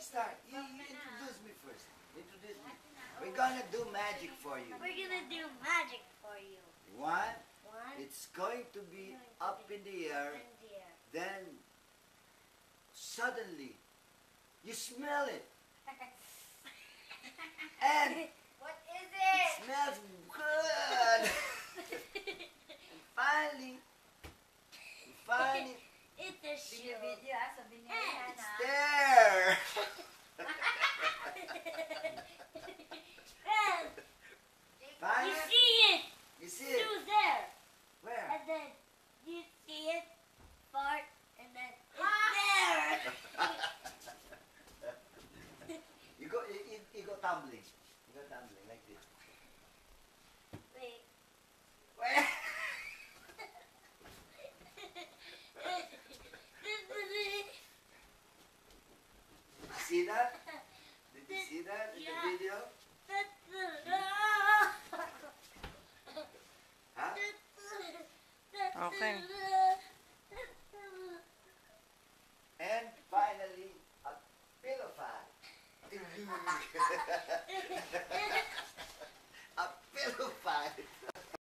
Start. You introduce me first. Introduce me. We're gonna do magic for you. We're gonna do magic for you. One, One, it's going to be up in the air. and dear. Then, suddenly, you smell it. And What is it it? smells good. And finally, It's a shoe. Video sabi niya yan it's there. And you Finally, see it. you see it. Shoe's there. Where? And then you see it. Fart. And then it's there. You go tumbling. You go tumbling like this. Wait. Where? See that? Did you see that in the Yeah. video? Huh? Okay. And finally, a pillow fight.